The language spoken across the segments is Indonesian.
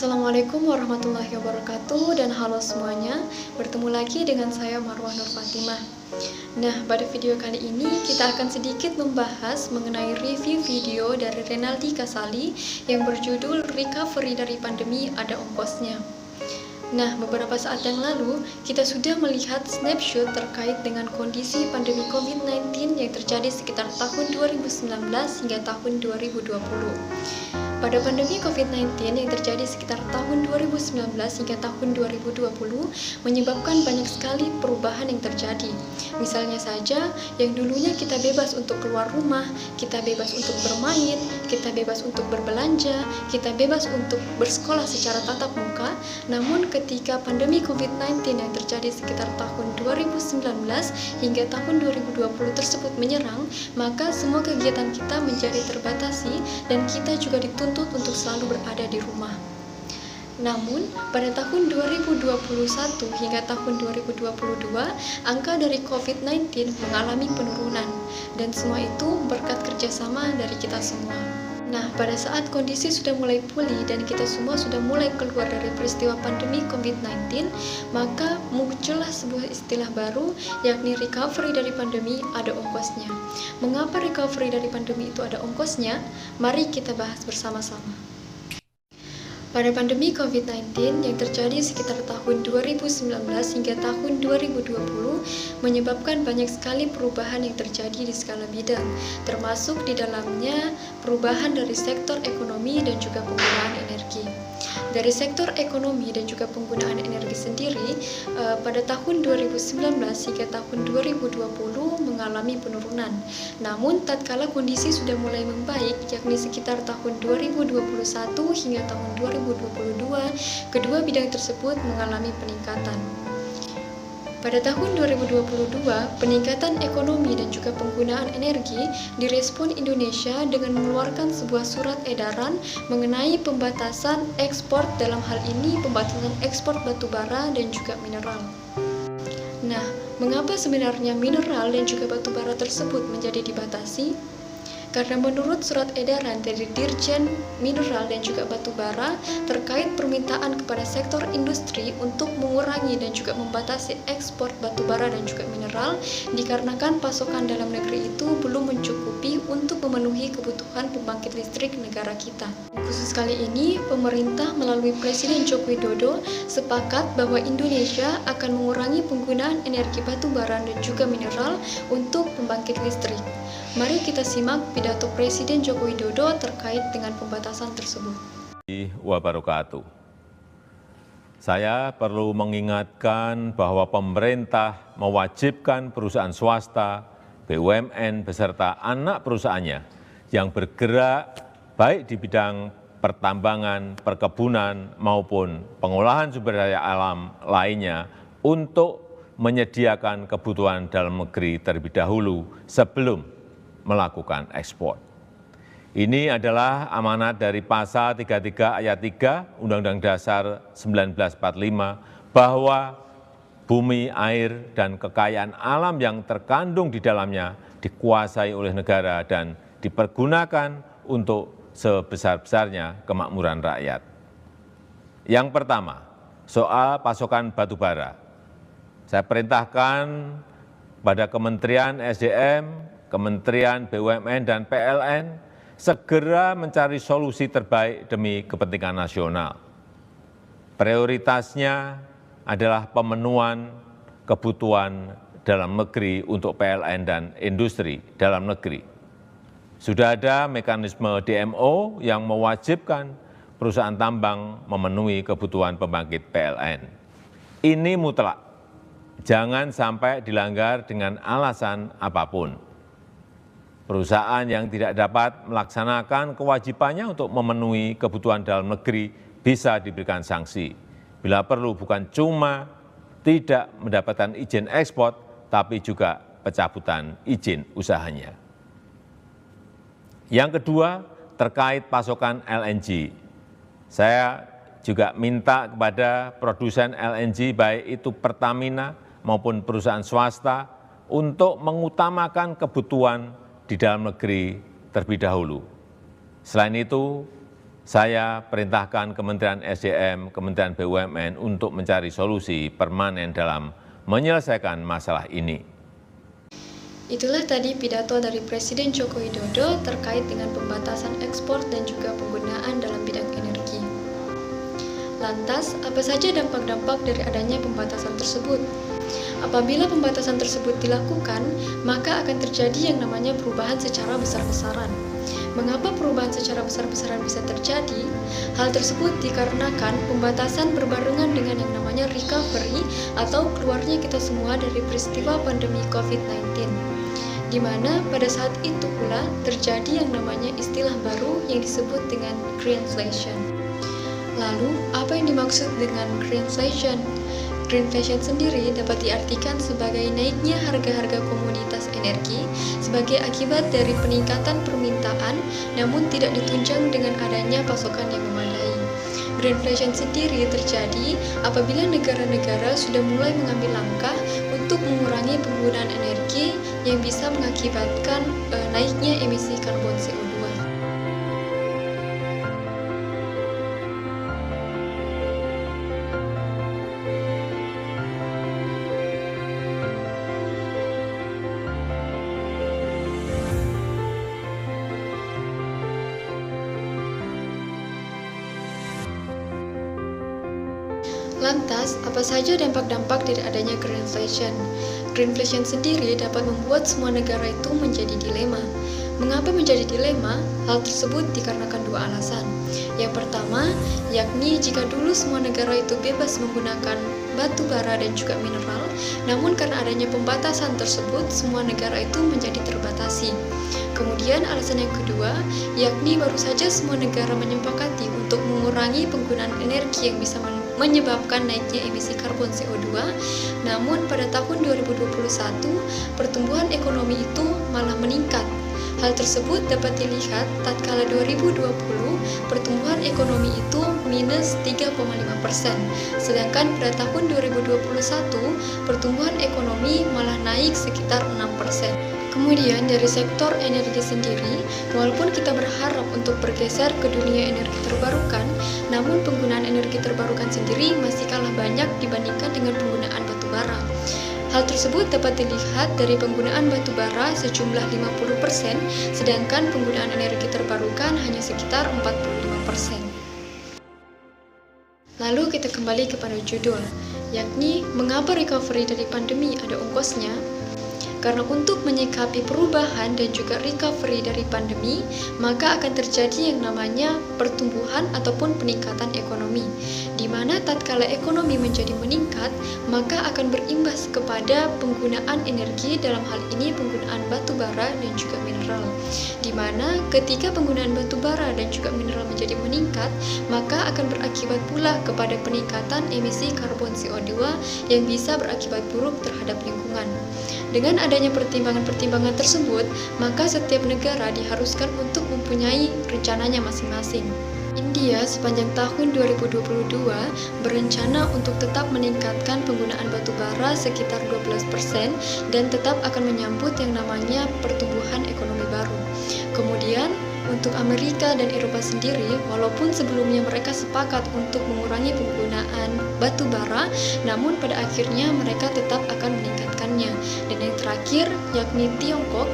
Assalamualaikum warahmatullahi wabarakatuh dan halo semuanya. Bertemu lagi dengan saya Marwah Nur Fatimah. Nah, pada video kali ini kita akan sedikit membahas mengenai review video dari Renaldi Kasali yang berjudul Recovery dari Pandemi Ada Ongkosnya. Nah, beberapa saat yang lalu kita sudah melihat snapshot terkait dengan kondisi pandemi COVID-19 yang terjadi sekitar tahun 2019 hingga tahun 2020. Pada pandemi COVID-19 yang terjadi sekitar tahun 2019 hingga tahun 2020 menyebabkan banyak sekali perubahan yang terjadi. Misalnya saja, yang dulunya kita bebas untuk keluar rumah, kita bebas untuk bermain, kita bebas untuk berbelanja, kita bebas untuk bersekolah secara tatap muka. Namun ketika pandemi COVID-19 yang terjadi sekitar tahun 2019 hingga tahun 2020 tersebut menyerang, maka semua kegiatan kita menjadi terbatasi dan kita juga dituntut untuk selalu berada di rumah. Namun, pada tahun 2021 hingga tahun 2022, angka dari COVID-19 mengalami penurunan, dan semua itu berkat kerjasama dari kita semua. Nah, pada saat kondisi sudah mulai pulih dan kita semua sudah mulai keluar dari peristiwa pandemi COVID-19, maka muncullah sebuah istilah baru, yakni recovery dari pandemi ada ongkosnya. Mengapa recovery dari pandemi itu ada ongkosnya? Mari kita bahas bersama-sama. Pada pandemi COVID-19 yang terjadi sekitar tahun 2019 hingga tahun 2020 menyebabkan banyak sekali perubahan yang terjadi di skala bidang, termasuk di dalamnya perubahan dari sektor ekonomi dan juga penggunaan energi. Dari sektor ekonomi dan juga penggunaan energi sendiri, pada tahun 2019 hingga tahun 2020 mengalami penurunan. Namun, tatkala kondisi sudah mulai membaik, yakni sekitar tahun 2021 hingga tahun 2022, kedua bidang tersebut mengalami peningkatan. Pada tahun 2022, peningkatan ekonomi dan juga penggunaan energi direspon Indonesia dengan mengeluarkan sebuah surat edaran mengenai pembatasan ekspor, dalam hal ini pembatasan ekspor batu bara dan juga mineral. Nah, mengapa sebenarnya mineral dan juga batu bara tersebut menjadi dibatasi? Karena menurut surat edaran dari Dirjen Mineral dan juga Batu Bara terkait permintaan kepada sektor industri untuk mengurangi dan juga membatasi ekspor batu bara dan juga mineral dikarenakan pasokan dalam negeri itu belum mencukupi untuk memenuhi kebutuhan pembangkit listrik negara kita. Khusus kali ini, pemerintah melalui Presiden Joko Widodo sepakat bahwa Indonesia akan mengurangi penggunaan energi batu bara dan juga mineral untuk pembangkit listrik. Mari kita simak pidato Presiden Joko Widodo terkait dengan pembatasan tersebut. Wabarakatuh. Saya perlu mengingatkan bahwa pemerintah mewajibkan perusahaan swasta, BUMN beserta anak perusahaannya yang bergerak baik di bidang pertambangan, perkebunan maupun pengolahan sumber daya alam lainnya untuk menyediakan kebutuhan dalam negeri terlebih dahulu sebelum melakukan ekspor. Ini adalah amanat dari Pasal 33 Ayat 3 Undang-Undang Dasar 1945 bahwa bumi, air, dan kekayaan alam yang terkandung di dalamnya dikuasai oleh negara dan dipergunakan untuk sebesar-besarnya kemakmuran rakyat. Yang pertama, soal pasokan batu bara. Saya perintahkan pada Kementerian SDM, Kementerian BUMN dan PLN segera mencari solusi terbaik demi kepentingan nasional. Prioritasnya adalah pemenuhan kebutuhan dalam negeri untuk PLN dan industri dalam negeri. Sudah ada mekanisme DMO yang mewajibkan perusahaan tambang memenuhi kebutuhan pembangkit PLN. Ini mutlak, jangan sampai dilanggar dengan alasan apapun. Perusahaan yang tidak dapat melaksanakan kewajibannya untuk memenuhi kebutuhan dalam negeri bisa diberikan sanksi. Bila perlu bukan cuma tidak mendapatkan izin ekspor, tapi juga pencabutan izin usahanya. Yang kedua, terkait pasokan LNG. Saya juga minta kepada produsen LNG, baik itu Pertamina maupun perusahaan swasta, untuk mengutamakan kebutuhan di dalam negeri terlebih dahulu. Selain itu, saya perintahkan Kementerian SDM, Kementerian BUMN untuk mencari solusi permanen dalam menyelesaikan masalah ini. Itulah tadi pidato dari Presiden Joko Widodo terkait dengan pembatasan ekspor dan juga penggunaan dalam bidang energi. Lantas, apa saja dampak-dampak dari adanya pembatasan tersebut? Apabila pembatasan tersebut dilakukan, maka akan terjadi yang namanya perubahan secara besar-besaran. Mengapa perubahan secara besar-besaran bisa terjadi? Hal tersebut dikarenakan pembatasan berbarengan dengan yang namanya recovery atau keluarnya kita semua dari peristiwa pandemi COVID-19. Di mana pada saat itu pula terjadi yang namanya istilah baru yang disebut dengan greenflation. Lalu, apa yang dimaksud dengan greenflation? Greenflation sendiri dapat diartikan sebagai naiknya harga-harga komoditas energi sebagai akibat dari peningkatan permintaan namun tidak ditunjang dengan adanya pasokan yang memadai. Greenflation sendiri terjadi apabila negara-negara sudah mulai mengambil langkah untuk mengurangi penggunaan energi yang bisa mengakibatkan naiknya emisi karbon CO2. Lantas, apa saja dampak-dampak dari adanya greenflation? Greenflation sendiri dapat membuat semua negara itu menjadi dilema. Mengapa menjadi dilema? Hal tersebut dikarenakan dua alasan. Yang pertama, yakni jika dulu semua negara itu bebas menggunakan batu bara dan juga mineral, namun karena adanya pembatasan tersebut, semua negara itu menjadi terbatasi. Kemudian alasan yang kedua, yakni baru saja semua negara menyepakati untuk mengurangi penggunaan energi yang bisa menyebabkan naiknya emisi karbon CO2, namun pada tahun 2021, pertumbuhan ekonomi itu malah meningkat. Hal tersebut dapat dilihat tatkala 2020, pertumbuhan ekonomi itu minus 3,5%, sedangkan pada tahun 2021, pertumbuhan ekonomi malah naik sekitar 6%. Kemudian dari sektor energi sendiri, walaupun kita berharap untuk bergeser ke dunia energi terbarukan, namun penggunaan energi terbarukan sendiri masih kalah banyak dibandingkan dengan penggunaan batu bara. Hal tersebut dapat dilihat dari penggunaan batu bara sejumlah 50%, sedangkan penggunaan energi terbarukan hanya sekitar 45%. Lalu kita kembali kepada judul, yakni mengapa recovery dari pandemi ada ongkosnya? Karena untuk menyikapi perubahan dan juga recovery dari pandemi, maka akan terjadi yang namanya pertumbuhan ataupun peningkatan ekonomi, di mana tatkala ekonomi menjadi meningkat, maka akan berimbas kepada penggunaan energi, dalam hal ini penggunaan batu bara dan juga mineral. Di mana ketika penggunaan batu bara dan juga mineral menjadi meningkat, maka akan berakibat pula kepada peningkatan emisi karbon CO2 yang bisa berakibat buruk terhadap lingkungan. Dengan adanya pertimbangan-pertimbangan tersebut, maka setiap negara diharuskan untuk mempunyai rencananya masing-masing. India sepanjang tahun 2022 berencana untuk tetap meningkatkan penggunaan batu bara sekitar 12% dan tetap akan menyambut yang namanya pertumbuhan ekonomi baru. Kemudian, untuk Amerika dan Eropa sendiri, walaupun sebelumnya mereka sepakat untuk mengurangi penggunaan batu bara, namun pada akhirnya mereka tetap akan meningkatkannya. Dan yang terakhir, yakni Tiongkok,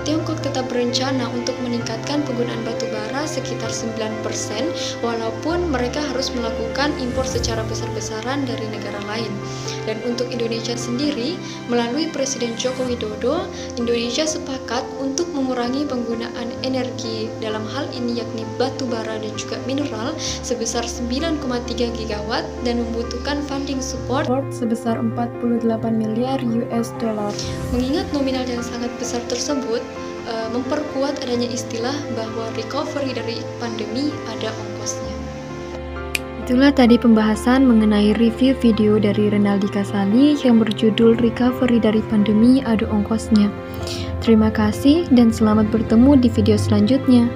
Tiongkok tetap berencana untuk meningkatkan penggunaan batu bara sekitar 9%, walaupun mereka harus melakukan impor secara besar-besaran dari negara lain. Dan untuk Indonesia sendiri, melalui Presiden Joko Widodo, Indonesia sepakat untuk mengurangi penggunaan energi dalam hal ini yakni batu bara dan juga mineral sebesar 9,3 gigawatt dan membutuhkan funding support sebesar 48 miliar US dollar. Mengingat nominal yang sangat besar tersebut, memperkuat adanya istilah bahwa recovery dari pandemi ada ongkosnya. Itulah tadi pembahasan mengenai review video dari Renaldi Kasali yang berjudul Recovery dari Pandemi Ada Ongkosnya. Terima kasih dan selamat bertemu di video selanjutnya.